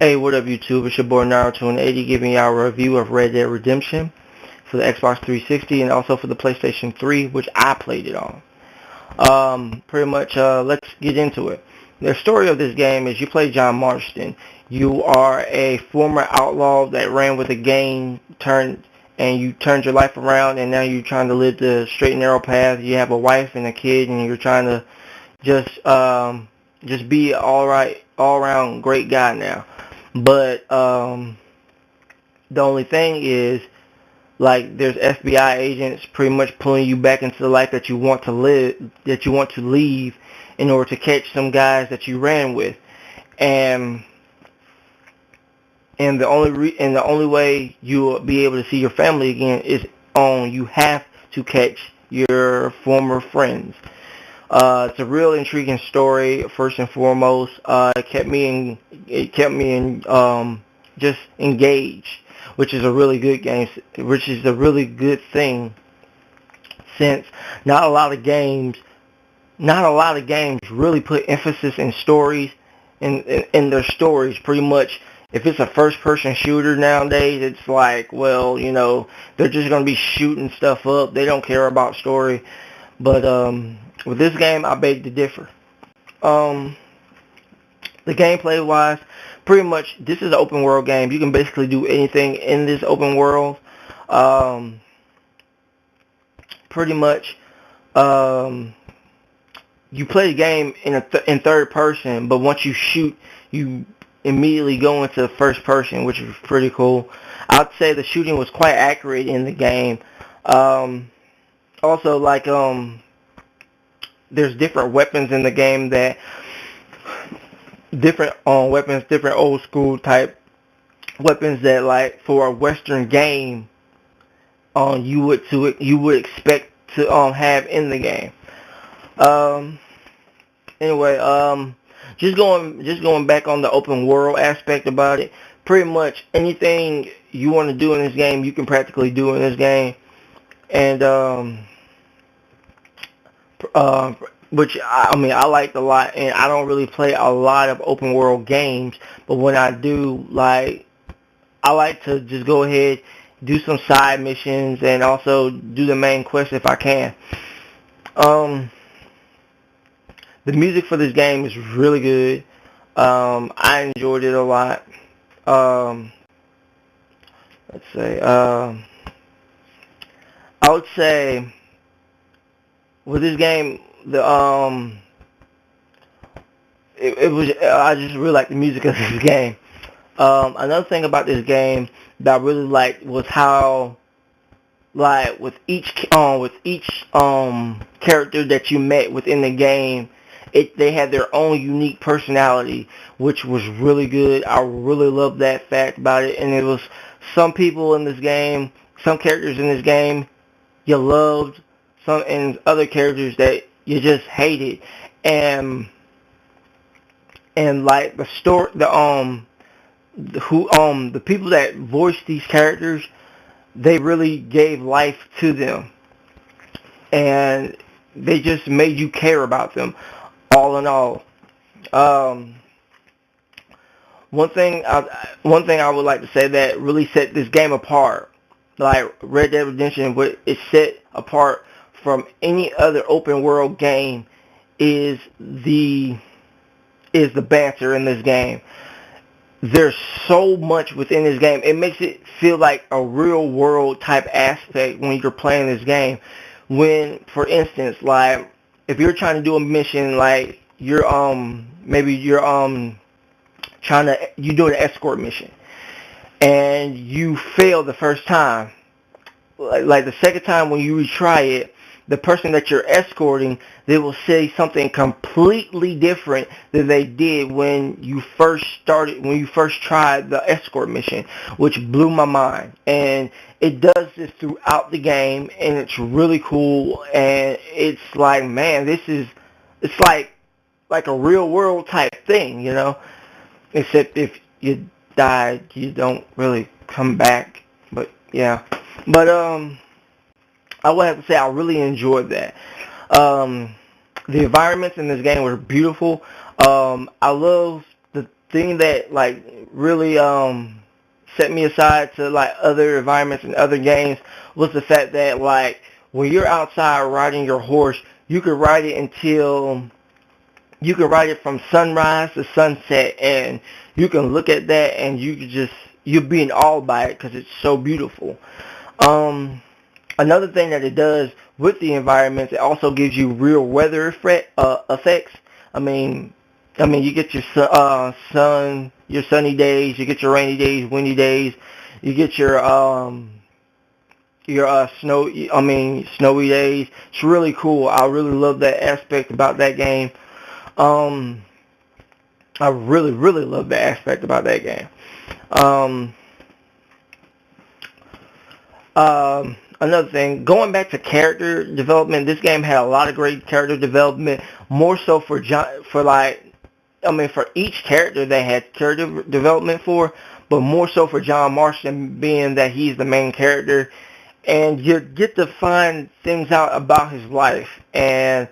Hey, what up YouTube? It's your boy Naruto80 giving y'all a review of Red Dead Redemption for the Xbox 360 and also for the PlayStation 3, which I played it on. Pretty much, let's get into it. The story of this game is you play John Marston. You are a former outlaw that ran with a gang, and you turned your life around, and now you're trying to live the straight and narrow path. You have a wife and a kid, and you're trying to just be all around great guy now. But the only thing is, like, there's FBI agents pretty much pulling you back into the life that you want to leave in order to catch some guys that you ran with, and the only way you'll be able to see your family again is you have to catch your former friends. It's a real intriguing story. First and foremost, it kept me just engaged, which is a really good game, which is a really good thing, since not a lot of games really put emphasis in stories, in their stories. Pretty much, if it's a first-person shooter nowadays, it's like, well, they're just gonna be shooting stuff up. They don't care about story. But with this game, I beg to differ. The gameplay wise, pretty much this is an open world game. You can basically do anything in this open world. Pretty much, you play the game in third person, but once you shoot, you immediately go into first person, which is pretty cool. I'd say the shooting was quite accurate in the game. Also, like, there's different weapons in the game, different old school type weapons that, like, for a Western game, you would expect to have in the game. Anyway, just going back on the open world aspect about it. Pretty much anything you want to do in this game, you can practically do in this game, and which I liked a lot. And I don't really play a lot of open world games, but when I do, like, I like to just go ahead, do some side missions, and also do the main quest if I can. The music for this game is really good. I enjoyed it a lot. Let's say, I would say with this game, I just really like the music of this game. Another thing about this game that I really liked was how, like, with each character that you met within the game, they had their own unique personality, which was really good. I really loved that fact about it. And it was some characters in this game you loved, and other characters that you just hated. And like the people that voiced these characters, they really gave life to them, and they just made you care about them. All in all, one thing I would like to say that really set this game apart, like Red Dead Redemption, what it set apart from any other open world game, is the banter in this game. There's so much within this game. It makes it feel like a real world type aspect when you're playing this game. When, for instance, like, if you're trying to do a mission, like you're doing an escort mission, and you fail the first time, like the second time when you retry it, the person that you're escorting, they will say something completely different than they did when you first tried the escort mission, which blew my mind. And it does this throughout the game, and it's really cool. And it's like, man, it's like a real world type thing, except if you die, you don't really come back. But yeah, but I would have to say I really enjoyed that. The environments in this game were beautiful. I love the thing that, like, really set me aside to like other environments and other games was the fact that like when you're outside riding your horse, you could ride it until you can ride it from sunrise to sunset, and you can look at that and you're being awed by it because it's so beautiful. Another thing that it does with the environments, it also gives you real weather effects. I mean, you get your your sunny days, you get your rainy days, windy days, you get your snowy days. It's really cool. I really love that aspect about that game. Um, I really, really love that aspect about that game. Um, Another thing, going back to character development, this game had a lot of great character development. More so for for each character they had character development for, but more so for John Marston, being that he's the main character, and you get to find things out about his life and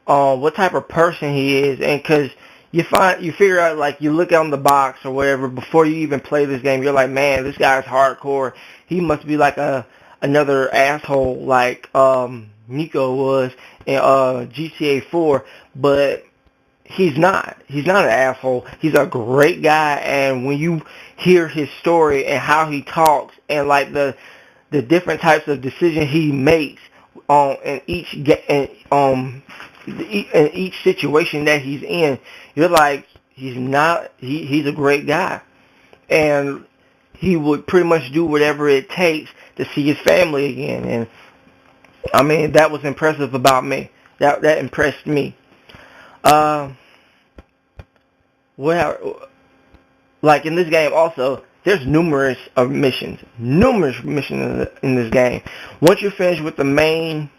what type of person he is, and because you figure out, like, you look on the box or whatever before you even play this game, you're like, man, this guy's hardcore. He must be like another asshole like Nico was in GTA 4, but he's not. He's not an asshole. He's a great guy, and when you hear his story and how he talks and like the different types of decisions he makes in each situation that he's in, you're like, he's a great guy, and he would pretty much do whatever it takes to see his family again. And I mean, that was impressive about me. That impressed me. Well, like in this game also, there's numerous missions in this game. Once you're finished with the main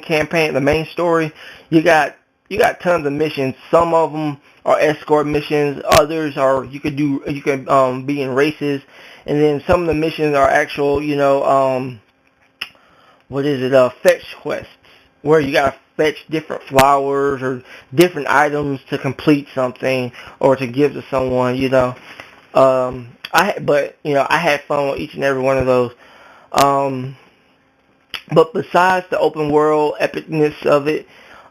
campaign, the main story, you got tons of missions. Some of them are escort missions. Others are you could be in races, and then some of the missions are actual, fetch quests, where you gotta fetch different flowers or different items to complete something or to give to someone. I had fun with each and every one of those. But besides the open world epicness of it,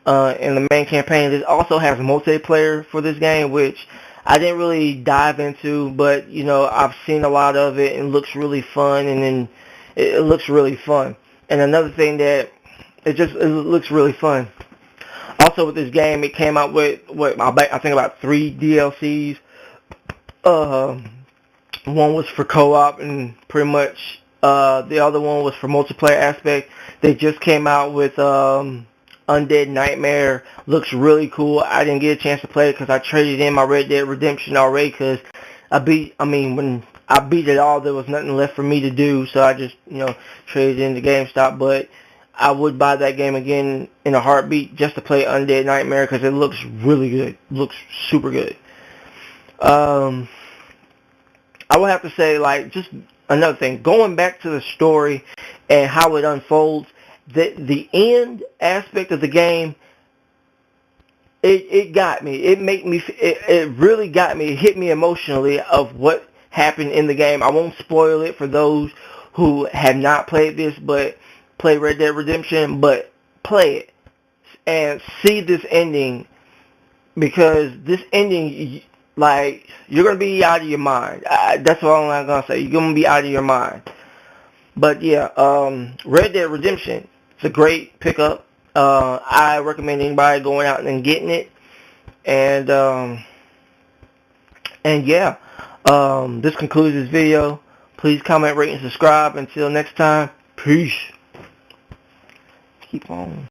in the main campaign, it also has multiplayer for this game, which I didn't really dive into, but I've seen a lot of it and it looks really fun, and then it looks really fun. And another thing that it looks really fun. Also with this game, it came out with I think about 3 DLCs. One was for co-op, and pretty much the other one was for multiplayer aspect. They just came out with Undead Nightmare. Looks really cool. I didn't get a chance to play it because I traded in my Red Dead Redemption already, because when I beat it all, there was nothing left for me to do, so I just traded in to GameStop. But I would buy that game again in a heartbeat just to play Undead Nightmare, because it looks really good. Looks super good. I would have to say, like, just another thing, going back to the story and how it unfolds, the end aspect of the game, it got me. It really got me. It hit me emotionally of what happened in the game. I won't spoil it for those who have not played this, but play Red Dead Redemption, but play it and see this ending, because this ending, like, you're going to be out of your mind. That's all I'm going to say. You're going to be out of your mind. But yeah, Red Dead Redemption, it's a great pickup. I recommend anybody going out and getting it. And yeah, this concludes this video. Please comment, rate, and subscribe. Until next time, peace. Keep on.